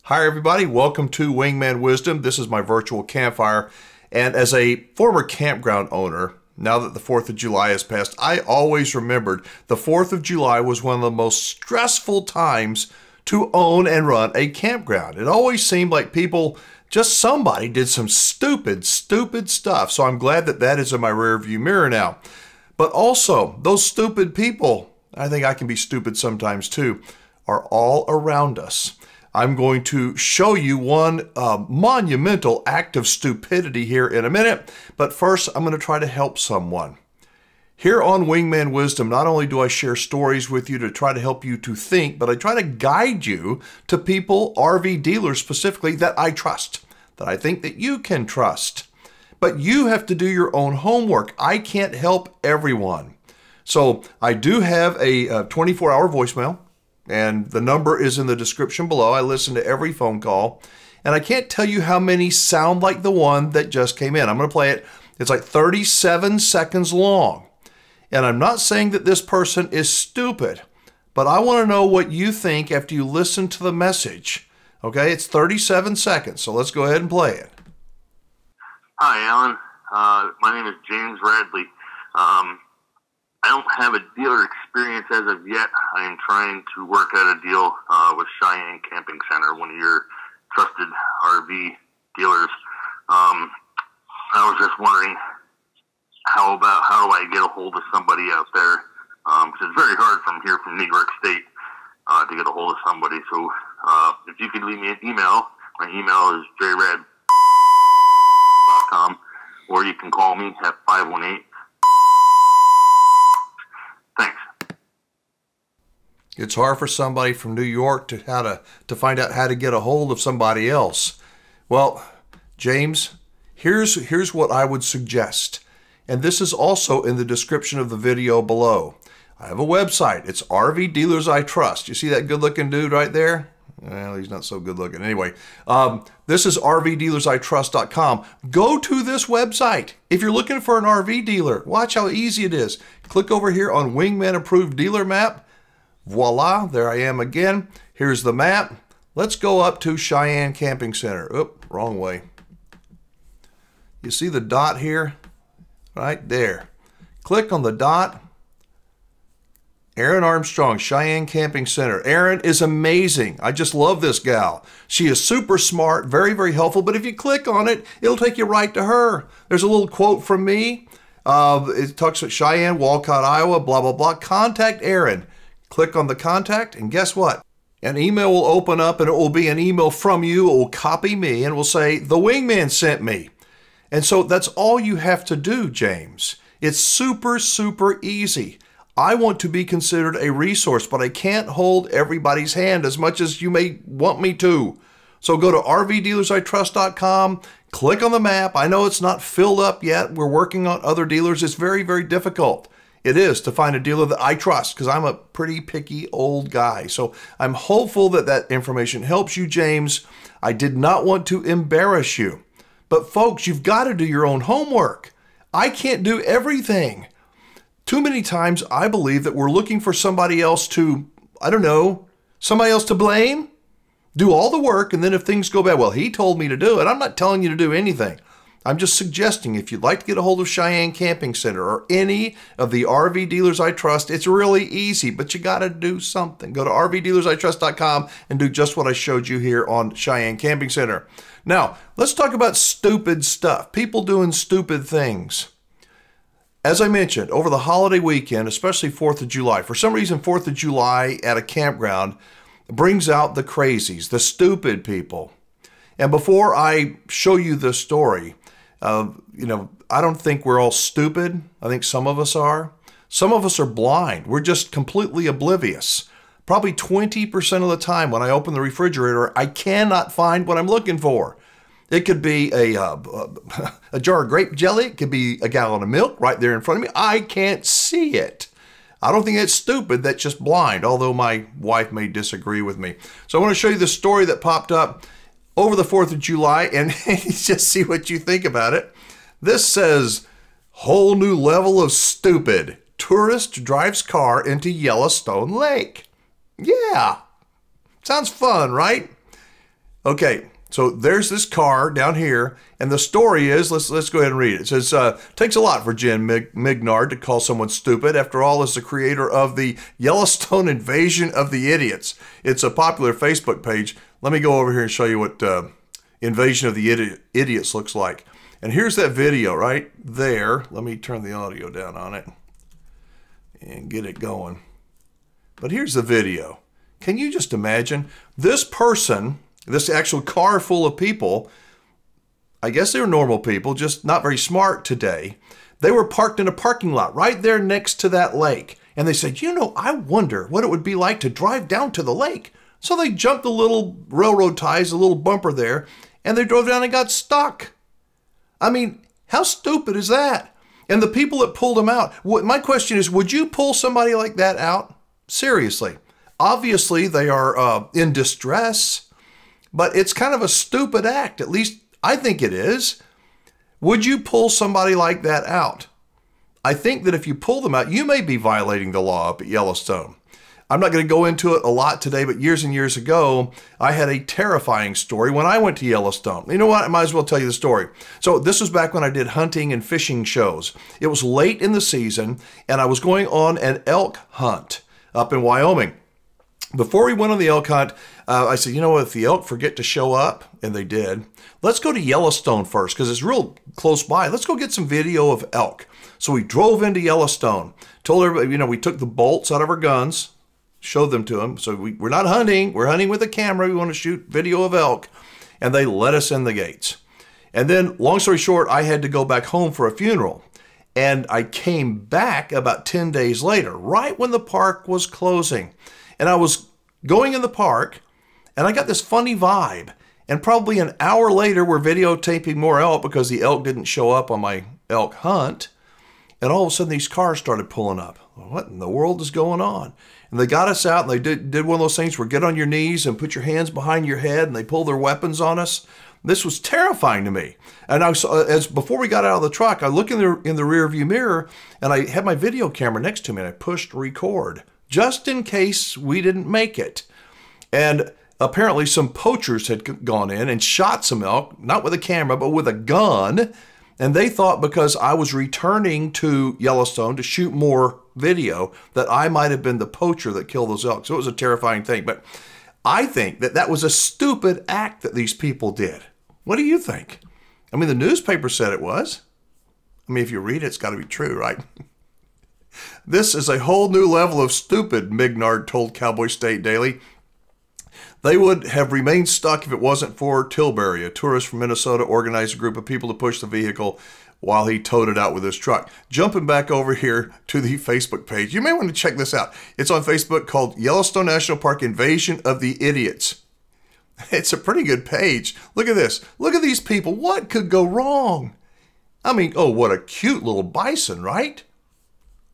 Hi everybody, welcome to Wingman Wisdom. This is my virtual campfire, and as a former campground owner, now that the 4th of July has passed, I always remembered the 4th of July was one of the most stressful times to own and run a campground. It always seemed like somebody did some stupid stuff, so I'm glad that that is in my rearview mirror now. But also, those stupid people, I think I can be stupid sometimes too, are all around us. I'm going to show you one monumental act of stupidity here in a minute, but first I'm going to try to help someone. Here on Wingman Wisdom, not only do I share stories with you to try to help you to think, but I try to guide you to people, RV dealers specifically, that I trust, that I think that you can trust. But you have to do your own homework. I can't help everyone. So I do have a 24-hour voicemail, and the number is in the description below. I listen to every phone call, and I can't tell you how many sound like the one that just came in. I'm going to play it. It's like 37 seconds long. And I'm not saying that this person is stupid, but I want to know what you think after you listen to the message. Okay, it's 37 seconds, so let's go ahead and play it. Hi, Alan. My name is James Radley. I don't have a dealer experience as of yet. I am trying to work out a deal with Cheyenne Camping Center, one of your trusted RV dealers. I was just wondering how do I get a hold of somebody out there? Because it's very hard from here from New York State to get a hold of somebody. So if you could leave me an email, my email is jrad.com, or you can call me at 518. Thanks. It's hard for somebody from New York to find out how to get a hold of somebody else. Well, James, here's what I would suggest. And this is also in the description of the video below. I have a website. It's RV Dealers I Trust. You see that good-looking dude right there? Well, he's not so good-looking. Anyway, this is rvdealersitrust.com. Go to this website. If you're looking for an RV dealer, watch how easy it is. Click over here on Wingman Approved Dealer Map. Voila, there I am again. Here's the map. Let's go up to Cheyenne Camping Center. Oop, wrong way. You see the dot here? Right there. Click on the dot. Erin Armstrong, Cheyenne Camping Center. Erin is amazing. I just love this gal. She is super smart, very helpful, but if you click on it, it'll take you right to her. There's a little quote from me. It talks about Cheyenne, Walcott, Iowa, blah, blah, blah. Contact Erin. Click on the contact, and guess what? An email will open up, and it will be an email from you. It will copy me, and it will say, the Wingman sent me. And so that's all you have to do, James. It's super easy. I want to be considered a resource, but I can't hold everybody's hand as much as you may want me to. So go to rvdealersitrust.com, click on the map. I know it's not filled up yet. We're working on other dealers. It's very difficult. It is to find a dealer that I trust because I'm a pretty picky old guy. So I'm hopeful that that information helps you, James. I did not want to embarrass you. But folks, you've got to do your own homework. I can't do everything. Too many times I believe that we're looking for somebody else to, I don't know, somebody else to blame. Do all the work, and then if things go bad, well, he told me to do it. I'm not telling you to do anything. I'm just suggesting if you'd like to get a hold of Cheyenne Camping Center or any of the RV dealers I trust, it's really easy, but you got to do something. Go to rvdealersitrust.com and do just what I showed you here on Cheyenne Camping Center. Now, let's talk about stupid stuff. People doing stupid things. As I mentioned, over the holiday weekend, especially 4th of July, for some reason 4th of July at a campground brings out the crazies, the stupid people. And before I show you this story, I don't think we're all stupid. I think some of us are. Some of us are blind. We're just completely oblivious. Probably 20% of the time when I open the refrigerator, I cannot find what I'm looking for. It could be a jar of grape jelly. It could be a gallon of milk right there in front of me. I can't see it. I don't think it's stupid. That's just blind, although my wife may disagree with me. So I want to show you the story that popped up over the 4th of July, and just see what you think about it. This says, whole new level of stupid. Tourist drives car into Yellowstone Lake. Yeah, sounds fun, right? Okay, so there's this car down here, and the story is, let's go ahead and read it. It says, takes a lot for Jen Mignard to call someone stupid. After all, is the creator of the Yellowstone Invasion of the Idiots. It's a popular Facebook page. Let me go over here and show you what Invasion of the Idiots looks like. And here's that video right there. Let me turn the audio down on it and get it going. But here's the video. Can you just imagine this person, this actual car full of people, I guess they were normal people, just not very smart today. They were parked in a parking lot right there next to that lake. And they said, you know, I wonder what it would be like to drive down to the lake. So they jumped the little railroad ties, a little bumper there, and they drove down and got stuck. I mean, how stupid is that? And the people that pulled them out, my question is, would you pull somebody like that out? Seriously. Obviously, they are in distress, but it's kind of a stupid act. At least I think it is. Would you pull somebody like that out? I think that if you pull them out, you may be violating the law up at Yellowstone. I'm not going to go into it a lot today, but years and years ago, I had a terrifying story when I went to Yellowstone. You know what? I might as well tell you the story. So this was back when I did hunting and fishing shows. It was late in the season, and I was going on an elk hunt up in Wyoming. Before we went on the elk hunt, I said, you know what, if the elk forget to show up, and they did, let's go to Yellowstone first, because it's real close by. Let's go get some video of elk. So we drove into Yellowstone, told everybody, you know, we took the bolts out of our guns, showed them to them. So we're not hunting, we're hunting with a camera. We want to shoot video of elk. And they let us in the gates. And then, long story short, I had to go back home for a funeral. And I came back about 10 days later, right when the park was closing. And I was going in the park, and I got this funny vibe. And probably an hour later, we're videotaping more elk because the elk didn't show up on my elk hunt. And all of a sudden, these cars started pulling up. What in the world is going on? And they got us out, and they did one of those things where get on your knees and put your hands behind your head, and they pull their weapons on us. This was terrifying to me. And I saw, before we got out of the truck, I look in the rear view mirror, and I had my video camera next to me, and I pushed record just in case we didn't make it. And apparently some poachers had gone in and shot some elk, not with a camera, but with a gun. And they thought because I was returning to Yellowstone to shoot more video that I might have been the poacher that killed those elk. So it was a terrifying thing. But I think that that was a stupid act that these people did. What do you think? I mean, the newspaper said it was. I mean, if you read it, it's got to be true, right? This is a whole new level of stupid, Mignard told Cowboy State Daily. They would have remained stuck if it wasn't for Tilbury, a tourist from Minnesota, organized a group of people to push the vehicle while he towed it out with his truck. Jumping back over here to the Facebook page, you may want to check this out. It's on Facebook called Yellowstone National Park Invasion of the Idiots. It's a pretty good page. Look at this. Look at these people. What could go wrong? I mean, oh, what a cute little bison, right?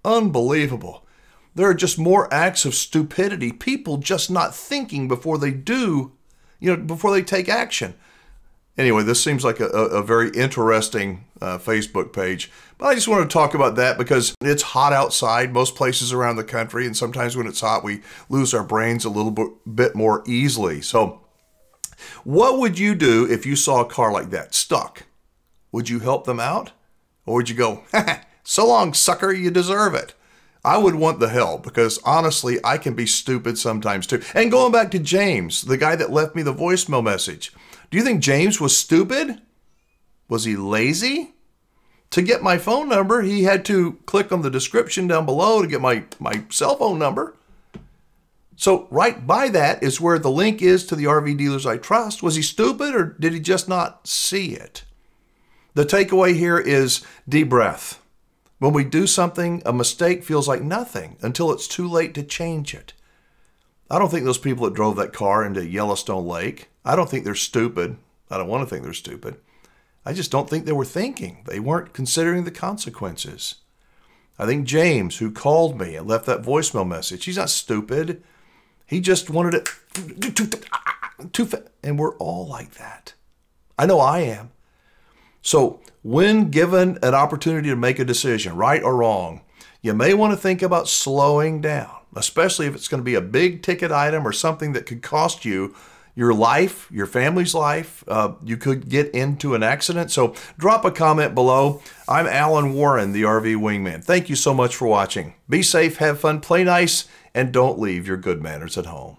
Unbelievable. There are just more acts of stupidity, people just not thinking before they do, before they take action. Anyway, this seems like a very interesting Facebook page. But I just want to talk about that because it's hot outside most places around the country. And sometimes when it's hot, we lose our brains a little bit more easily. So what would you do if you saw a car like that stuck? Would you help them out? Or would you go, so long, sucker, you deserve it? I would want the help because honestly, I can be stupid sometimes too. And going back to James, the guy that left me the voicemail message. Do you think James was stupid? Was he lazy? To get my phone number, he had to click on the description down below to get my cell phone number. So right by that is where the link is to the RV dealers I trust. Was he stupid or did he just not see it? The takeaway here is deep breath. When we do something, a mistake feels like nothing until it's too late to change it. I don't think those people that drove that car into Yellowstone Lake, I don't think they're stupid. I don't want to think they're stupid. I just don't think they were thinking. They weren't considering the consequences. I think James, who called me and left that voicemail message, he's not stupid. He just wanted it too fast. And we're all like that. I know I am. So when given an opportunity to make a decision, right or wrong, you may want to think about slowing down, especially if it's going to be a big ticket item or something that could cost you, your life, your family's life. You could get into an accident. So drop a comment below. I'm Alan Warren, the RV Wingman. Thank you so much for watching. Be safe, have fun, play nice, and don't leave your good manners at home.